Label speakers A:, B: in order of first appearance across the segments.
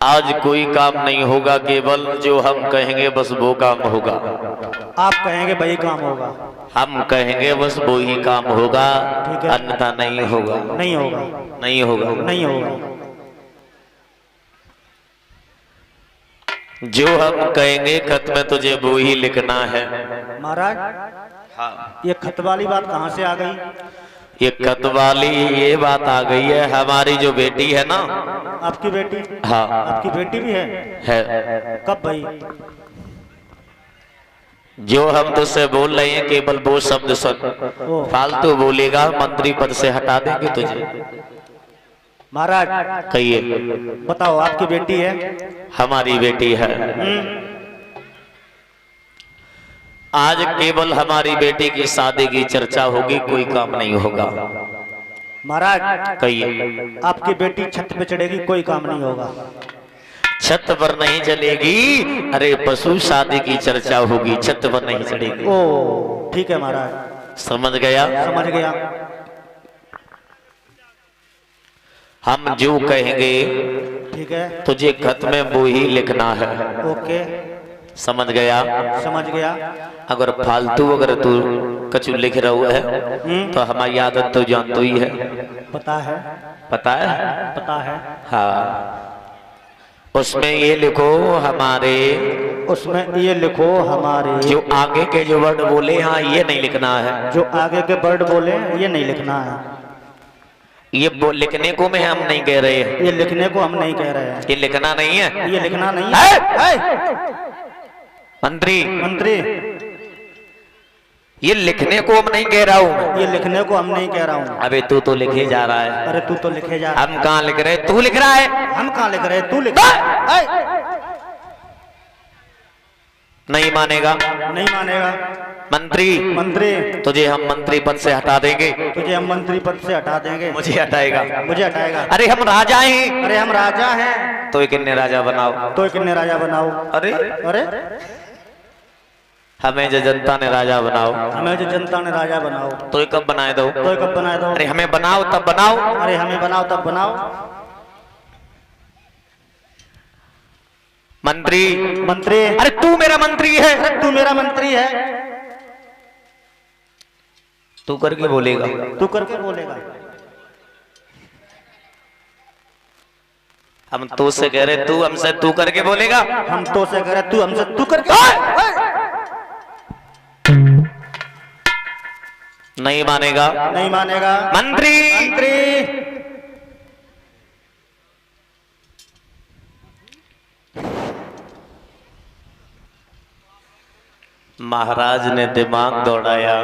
A: आज कोई काम नहीं होगा, केवल जो हम कहेंगे बस वो काम होगा।
B: आप कहेंगे वही काम होगा।
A: हम कहेंगे बस वो ही काम होगा,
B: ठीक है।
A: अन्यथा नहीं होगा।
B: नहीं होगा।
A: नहीं होगा।
B: नहीं होगा।
A: जो हम कहेंगे खत में तुझे वो ही लिखना है।
B: महाराज
A: हाँ।
B: ये खत वाली बात कहाँ से आ गई?
A: ये खत वाली ये बात आ गई है, हमारी जो बेटी है ना।
B: आपकी बेटी?
A: हाँ।
B: आपकी बेटी भी है? कब भाई?
A: जो हम तुझसे बोल रहे हैं केवल वो शब्द सुन, फालतू बोलेगा मंत्री पद से हटा देंगे तुझे।
B: महाराज
A: कहिए।
B: बताओ, आपकी बेटी है?
A: हमारी बेटी है। आज केवल हमारी बेटी की शादी की चर्चा होगी, कोई काम नहीं होगा।
B: महाराज
A: कहिए।
B: आपकी बेटी छत पे चढ़ेगी, कोई काम नहीं होगा।
A: छत पर नहीं चलेगी, अरे पशु शादी की चर्चा होगी, छत पर नहीं चढ़ेगी।
B: ओ ठीक है महाराज,
A: समझ गया?
B: समझ गया।
A: हम जो कहेंगे
B: ठीक है,
A: तुझे खत में वो ही लिखना है।
B: ओके,
A: समझ गया?
B: समझ गया।
A: अगर फालतू अगर तू कछु लिख रहा है तो हमारी आदत तो जानतो ही है।
B: पता है।
A: पता है?
B: पता है।
A: हाँ। उसमें ये लिखो हमारे,
B: उसमें ये लिखो हमारे।
A: जो आगे के जो वर्ड बोले हाँ ये नहीं लिखना है। जो
B: आगे के वर्ड बोले ये नहीं लिखना है।
A: ये लिखने को में हम नहीं कह रहे हैं।
B: ये लिखने को हम नहीं कह रहे हैं।
A: ये लिखना नहीं है।
B: ये लिखना नहीं है।
A: मंत्री,
B: मंत्री,
A: ये लिखने को हम नहीं कह रहा हूँ।
B: ये लिखने को हम नहीं कह रहा हूँ।
A: अबे तू तो लिखे जा रहा है।
B: अरे तू तो लिखे जा।
A: हम कहाँ लिख रहे? तू लिख रहा है।
B: हम कहाँ लिख रहे? तू लिख रहा है।
A: नहीं मानेगा?
B: नहीं मानेगा।
A: मंत्री,
B: मंत्री,
A: तुझे हम मंत्री पद से हटा देंगे।
B: तुझे हम मंत्री पद से हटा देंगे।
A: मुझे हटाएगा?
B: मुझे हटाएगा।
A: अरे हम राजा हैं।
B: अरे हम राजा हैं।
A: तो किन्ने राजा बनाओ।
B: तो किन्ने राजा बनाओ।
A: अरे
B: अरे
A: हमें जो जनता ने राजा बनाओ।
B: हमें जो जनता ने राजा बनाओ।
A: तो कब बनाए दो?
B: तो कब बनाए दो?
A: अरे हमें बनाओ तब बनाओ।
B: अरे हमें बनाओ तब बनाओ।
A: मंत्री,
B: मंत्री,
A: अरे तू मेरा मंत्री है।
B: अरे तू मेरा मंत्री है।
A: तू करके बोलेगा।
B: तू करके बोलेगा।
A: हम तो से कह रहे तू हमसे तू करके बोलेगा।
B: हम तो से कह रहे तू हमसे तू करके।
A: नहीं मानेगा?
B: नहीं मानेगा।
A: मंत्री,
B: मंत्री,
A: महाराज ने दिमाग दौड़ाया।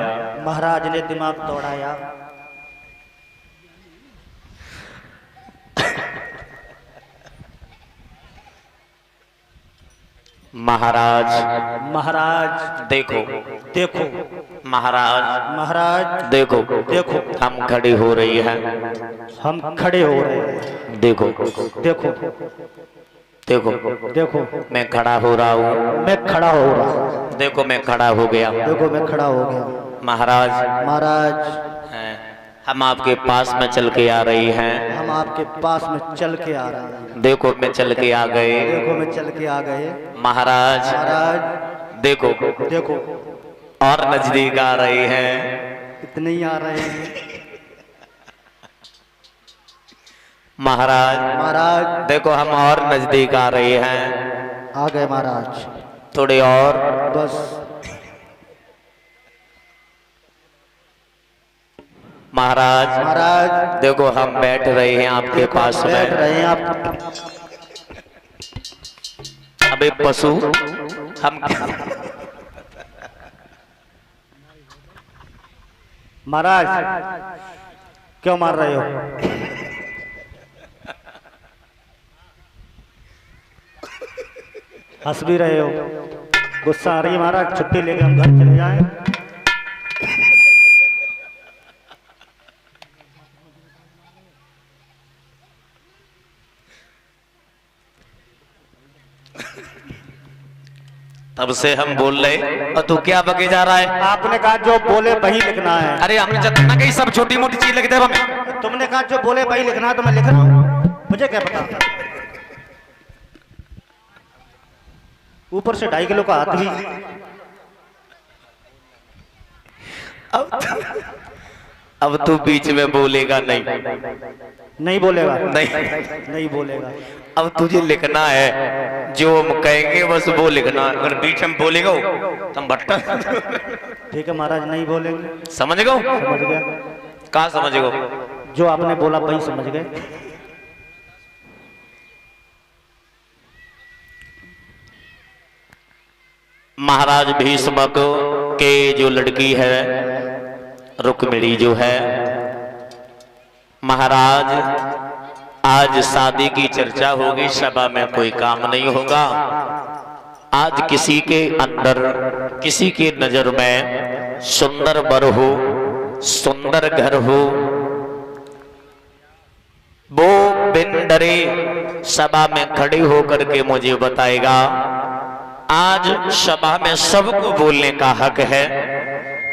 B: महाराज ने दिमाग दौड़ाया।
A: महाराज,
B: महाराज
A: देखो,
B: देखो,
A: महाराज,
B: महाराज
A: देखो,
B: देखो,
A: हम खड़ी हो रही है।
B: हम खड़े हो रहे हैं।
A: देखो,
B: देखो,
A: देखो,
B: देखो,
A: मैं खड़ा हो रहा हूँ।
B: मैं खड़ा हो रहा हूँ।
A: देखो मैं खड़ा हो गया।
B: देखो मैं खड़ा हो गया।
A: महाराज,
B: महाराज,
A: हम आपके पास में चल के आ रही हैं।
B: हम आपके पास में चल के आ रहे हैं।
A: देखो मैं चल के आ गए।
B: देखो मैं चल के आ गए।
A: महाराज,
B: महाराज,
A: देखो,
B: देखो,
A: और नजदीक आ रहे हैं।
B: इतने ही आ रहे हैं।
A: महाराज,
B: महाराज,
A: देखो हम और नजदीक आ रहे हैं।
B: आ गए महाराज।
A: थोड़े और
B: बस।
A: महाराज,
B: महाराज,
A: देखो हम बैठ रहे हैं आपके पास में।
B: बैठ रहे हैं आप।
A: अबे पशु, हम
B: महाराज क्यों मार रहे हो? हंस भी रहे हो। गुस्सा आ रही है महाराज? छुट्टी लेके हम घर चले जाएं।
A: तब से हम बोल रहे और तू क्या बके जा रहा है?
B: आपने कहा जो बोले वही लिखना है।
A: अरे हमने जितना कहीं सब छोटी मोटी चीज लिख दे हमें।
B: तुमने कहा जो बोले वही लिखना है तो मैं लिख रहा हूँ। मुझे क्या पता? ऊपर से 2.5 किलो का हाथ भी।
A: अब तू बीच में बोलेगा नहीं?
B: नहीं बोलेगा?
A: नहीं
B: नहीं बोलेगा।
A: अब तुझे लिखना है, जो हम कहेंगे बस वो लिखना। अगर बीच में बोलेगा तुम भट्टा।
B: ठीक है महाराज, नहीं बोलेंगे।
A: समझ गो?
B: समझ गया।
A: कहाँ समझ गो?
B: जो आपने बोला वही समझ गए।
A: महाराज भीष्म के जो लड़की है रुक्मिणी जो है, महाराज आज शादी की चर्चा होगी, सभा में कोई काम नहीं होगा। आज किसी के अंदर, किसी की नजर में सुंदर वर हो, सुंदर घर हो, वो बिन डरे सभा में खड़े होकर के मुझे बताएगा। आज सभा में सबको बोलने का हक है,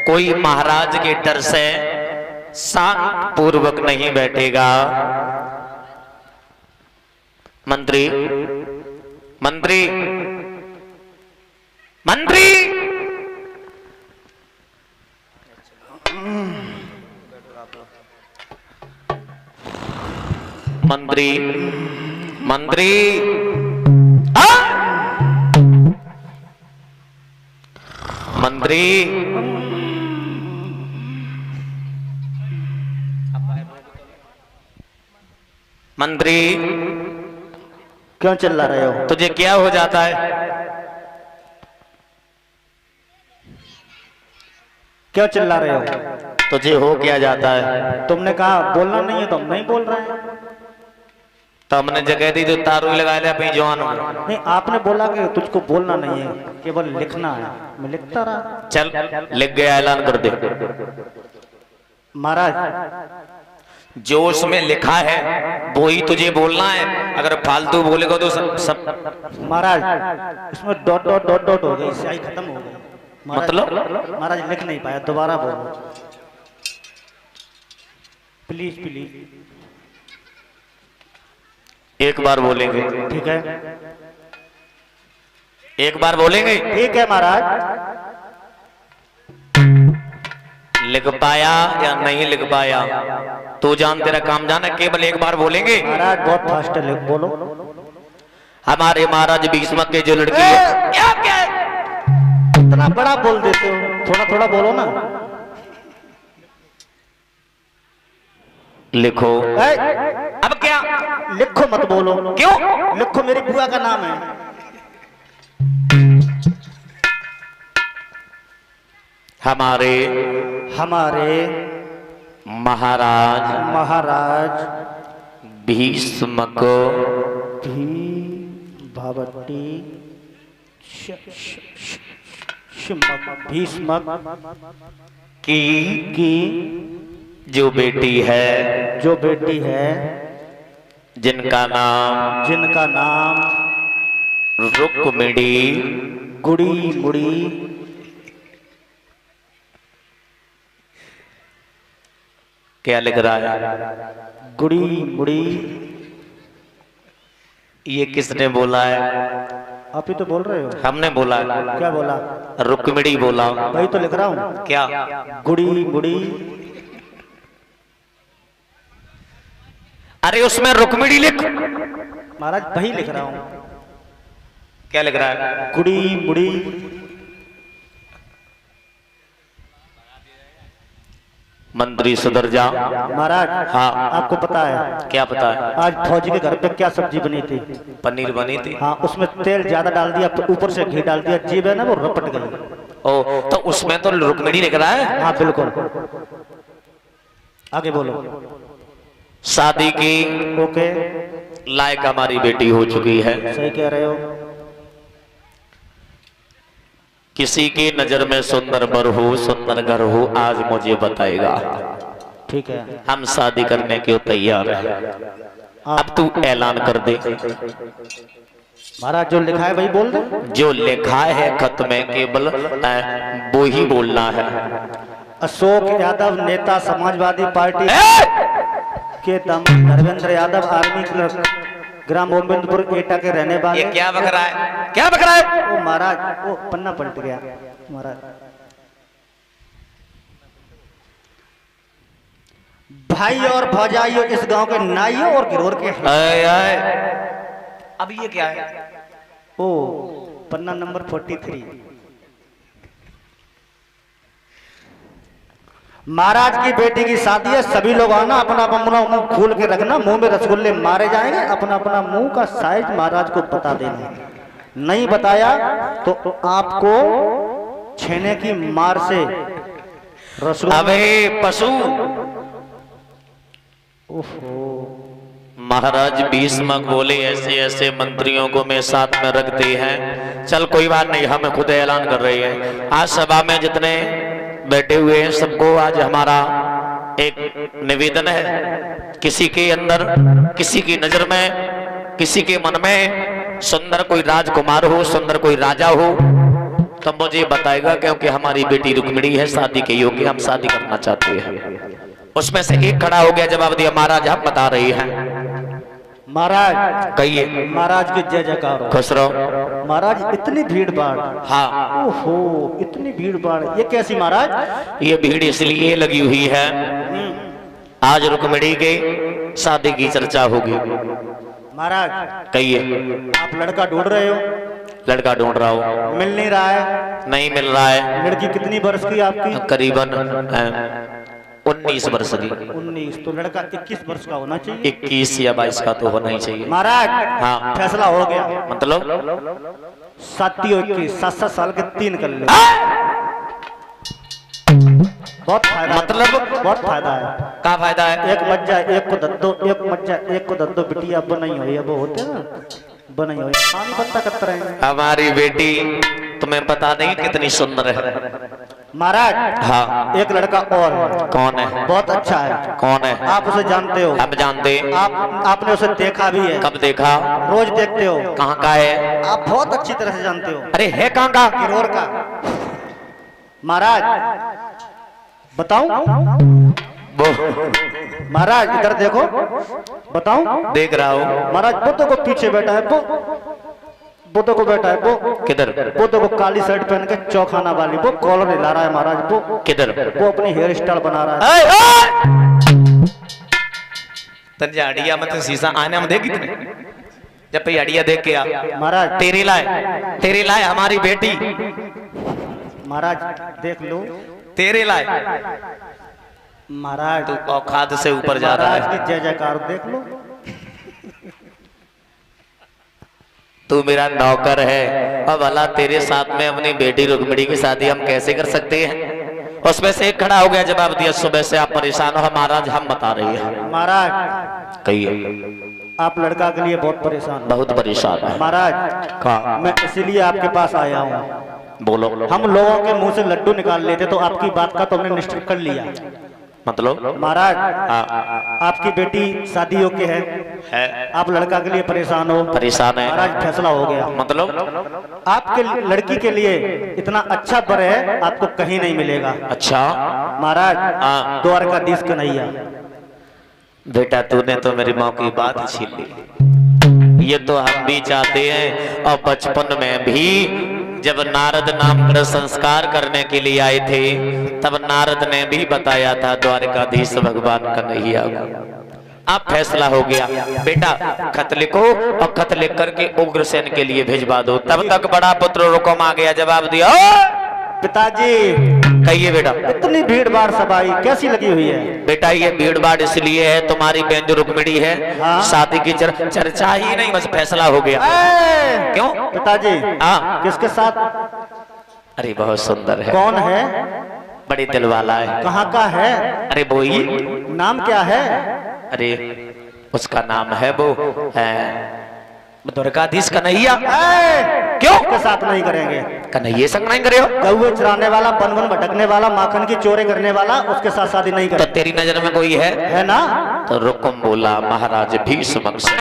A: कोई महाराज के डर से शांत पूर्वक नहीं बैठेगा। मंत्री, मंत्री, मंत्री, मंत्री, मंत्री, मंत्री, मंत्री,
B: क्यों चिल्ला रहे हो?
A: तुझे क्या हो जाता है?
B: क्यों चिल्ला रहे हो?
A: तुझे हो क्या जाता है?
B: तुमने कहा बोलना नहीं है, तुम नहीं बोल रहे हैं।
A: तो हमने जगह दी तो तारू लगा लिया अपनी जवान में।
B: नहीं, आपने बोला कि तुझको बोलना नहीं है, केवल लिखना है। मैं लिखता रहा।
A: चल लिख गया, ऐलान कर दे।
B: महाराज
A: जो उसमें लिखा है वो ही तुझे बोलना है, अगर फालतू बोलेगा तो सब
B: महाराज इसमें डॉट डॉट डॉट डॉट हो गई, स्याही खत्म हो गई।
A: मतलब
B: महाराज लिख नहीं पाया, दोबारा बोलो प्लीज प्लीज।
A: एक बार बोलेंगे?
B: ठीक है,
A: एक बार बोलेंगे?
B: ठीक है महाराज।
A: लिख पाया या नहीं लिख पाया तू जान, तेरा काम जाना, केवल एक बार बोलेंगे।
B: महाराज बहुत फास्ट है, बोलो।
A: हमारे महाराज भीष्म के जो लड़की है। क्या क्या
B: इतना बड़ा बोल देते हो, थोड़ा थोड़ा बोलो ना।
A: लिखो। अब क्या?
B: लिखो मत बोलो।
A: क्यों?
B: लिखो, मेरी बुआ का नाम है।
A: हमारे
B: हमारे
A: महाराज
B: महाराज
A: भीष्म को
B: भवती भीष्म
A: की जो बेटी है,
B: जो बेटी है,
A: जिनका नाम रुक्मिणी
B: गुड़ी मुड़ी
A: क्या लिख रहा है?
B: गुड़ी मुड़ी।
A: ये किसने बोला है?
B: आप ही तो बोल रहे हो।
A: हमने बोला है।
B: क्या बोला?
A: रुक्मिणी बोला।
B: वही तो लिख रहा हूँ।
A: क्या?
B: गुड़ी मुड़ी।
A: अरे उसमें रुक्मिणी लिख।
B: महाराज वही लिख रहा हूँ।
A: क्या लिख रहा है?
B: गुड़ी मुड़ी।
A: मंत्री सुधर जा।
B: महाराज
A: हाँ,
B: आपको पता है?
A: क्या पता है?
B: आज फौजी के घर पे क्या सब्जी बनी थी?
A: पनीर बनी थी।
B: हाँ, उसमें तेल ज्यादा डाल दिया, ऊपर से घी डाल दिया, जीभ है ना वो रपट गई।
A: ओ, तो उसमें तो रुक्मिणी लिख रहा है।
B: हाँ बिल्कुल। आगे बोलो।
A: शादी की
B: ओके,
A: लायक हमारी बेटी हो चुकी है।
B: सही कह रहे हो।
A: किसी की नजर में सुंदर वर हो, सुंदर घर हो, आज मुझे बताएगा।
B: ठीक है,
A: हम शादी करने के तैयार हैं। अब तू ऐलान कर दे।
B: महाराज जो लिखा है वही बोल दे।
A: जो लिखा है खत में केवल वो ही बोलना है।
B: अशोक यादव नेता समाजवादी पार्टी के दम, धर्मेंद्र यादव आर्मी क्लर्क, ग्राम गोविंदपुर एटा के रहने वाले।
A: ये क्या बक रहा है, क्या बक रहा है?
B: वो महाराज, वो पन्ना पलट गया महाराज। भाई और भौजाइयों, इस गांव के नाइयों और गिरोर के।
A: आए आए। अब ये क्या है?
B: ओ पन्ना नंबर 43। महाराज की बेटी की शादी है, सभी लोग आना, अपना अपना मुंह खोल के रखना, मुंह में रसगुल्ले मारे जाएंगे, अपना अपना मुंह का साइज महाराज को बता देना। नहीं बताया तो आपको छेने की मार से रसगुल्ले।
A: अबे पशु। महाराज भीष्मक बोले ऐसे ऐसे मंत्रियों को मैं साथ में रखते हैं। चल कोई बात नहीं, हम खुद ऐलान कर रहे हैं। आज सभा में जितने बैठे हुए हैं सबको आज हमारा एक निवेदन है, किसी के अंदर, किसी की नजर में, किसी के मन में सुंदर कोई राजकुमार हो, सुंदर कोई राजा हो तो मुझे बताएगा, क्योंकि हमारी बेटी रुक्मिणी है, शादी के योग्य, हम शादी करना चाहते हैं। उसमें से एक खड़ा हो गया, जवाब दिया महाराज हम बता रही हैं।
B: महाराज
A: कहिए।
B: महाराज की जय जयकार हो।
A: खुश रहो।
B: महाराज इतनी भीड़ भाड़।
A: हाँ।
B: ओहो इतनी भीड़ भाड़, ये कैसी महाराज?
A: ये भीड़ इसलिए लगी हुई है, आज रुक्मिणी के शादी की चर्चा होगी।
B: महाराज
A: कहिए।
B: आप लड़का ढूंढ रहे हो?
A: लड़का ढूंढ रहा हूँ।
B: मिल नहीं रहा है?
A: नहीं मिल रहा है।
B: लड़की कितनी वर्ष की आपकी?
A: करीबन 19 वर्ष की।
B: 19, तो लड़का 21 वर्ष का होना चाहिए।
A: 21 या 22 का तो होना ही चाहिए।
B: महाराज
A: हाँ।
B: फैसला हो गया।
A: मतलब
B: 7 साल के 3 कर ले। बहुत फायदा,
A: मतलब
B: बहुत फायदा है।
A: क्या फायदा है?
B: एक मज्जा एक को दद्दो, एक मज्जा एक को दद्दो, बिटिया बनाई हुई है, वो होते हैं ना, बनाई हुई पानी पत्ता कतर है।
A: हमारी बेटी तुम्हें पता नहीं कितनी सुंदर है।
B: महाराज
A: हाँ।
B: एक लड़का और है।
A: कौन है?
B: बहुत अच्छा है।
A: कौन है?
B: आप उसे जानते हो?
A: हम जानते।
B: आपने उसे देखा भी है?
A: कब देखा?
B: रोज देखते हो?
A: कहाँ का है?
B: आप बहुत अच्छी तरह से जानते हो।
A: अरे है कहाँ का?
B: किरोर का। महाराज बताऊं?
A: वो
B: महाराज इधर देखो, बताऊं?
A: देख रहा हूँ।
B: महाराज वो तो को पीछे बैठा है, वो तो को बैठा है, वो
A: किधर?
B: वो तो को काली शर्ट पहन के चौखाना वाली, वो कॉलर हिला रहा है महाराज। वो
A: किधर?
B: वो अपनी हेयर स्टाइल बना रहा है।
A: तंजा अड़िया मत शीशा आने में देखी तूने? जब पे अड़िया देख के आ
B: महाराज
A: तेरी लाए हमारी बेटी।
B: महाराज देख लो,
A: तेरे लाए
B: महाराज
A: तू औकात से ऊपर जा रहा
B: महाराज
A: है।
B: की जय जयकार देख लो।
A: तू मेरा नौकर है और भला तेरे साथ में अपनी बेटी रुक्मिणी की शादी हम कैसे कर सकते हैं? उसमें से एक खड़ा हो गया, जवाब दिया सुबह से आप परेशान हो। महाराज हम बता रही हैं।
B: महाराज
A: कहिए।
B: आप लड़का के लिए बहुत परेशान हो।
A: बहुत परेशान है
B: महाराज
A: कहा?
B: मैं इसीलिए आपके पास आया हूँ।
A: बोलो।
B: हम लोगों के मुंह से लड्डू निकाल लेते तो आपकी बात का तो हमने निश्चित कर लिया।
A: मतलब?
B: महाराज
A: हाँ।
B: आपकी बेटी शादी योग्य है, आप लड़का के लिए परेशान हो।
A: परेशान है।
B: महाराज फैसला हो गया।
A: मतलब?
B: आपके लड़की के लिए इतना अच्छा वर है आपको कहीं नहीं मिलेगा।
A: अच्छा
B: महाराज
A: हाँ।
B: द्वारकाधीश कन्हैया।
A: बेटा तूने तो मेरी माँ की बात छीन ली। ये तो हम भी चाहते हैं, और बचपन में भी जब नारद नामकरण संस्कार करने के लिए आए थे तब नारद ने भी बताया था द्वारकाधीश भगवान कन्हैया। अब फैसला हो गया, बेटा खत लिखो और खत लिख करके उग्रसेन के लिए भिजवा दो। तब तक बड़ा पुत्र रुकम आ गया, जवाब दिया
B: पिताजी।
A: कहिए बेटा।
B: इतनी भीड़ भाड़ सभाई कैसी लगी हुई है?
A: बेटा ये भीड़ भाड़ इसलिए है, तुम्हारी बहन जो रुक्मिणी है
B: हाँ?
A: शादी की चर्चा ही नहीं, बस फैसला हो गया। क्यों
B: पिताजी?
A: हाँ।
B: किसके साथ?
A: अरे बहुत सुंदर है।
B: कौन है?
A: बड़े दिल वाला है।
B: कहाँ का है?
A: अरे वो ही।
B: नाम क्या है?
A: अरे उसका नाम है वो द्वारकाधीश कन्हैया। क्यों
B: के साथ नहीं करेंगे?
A: कन्हैया संग नहीं करे हो?
B: कौवे चराने वाला, वन वन भटकने वाला, माखन की चोरी करने वाला, उसके साथ शादी नहीं
A: तो
B: करेंगे।
A: तेरी नजर में कोई है?
B: है ना?
A: तो रुकुम बोला महाराज भीष्म से।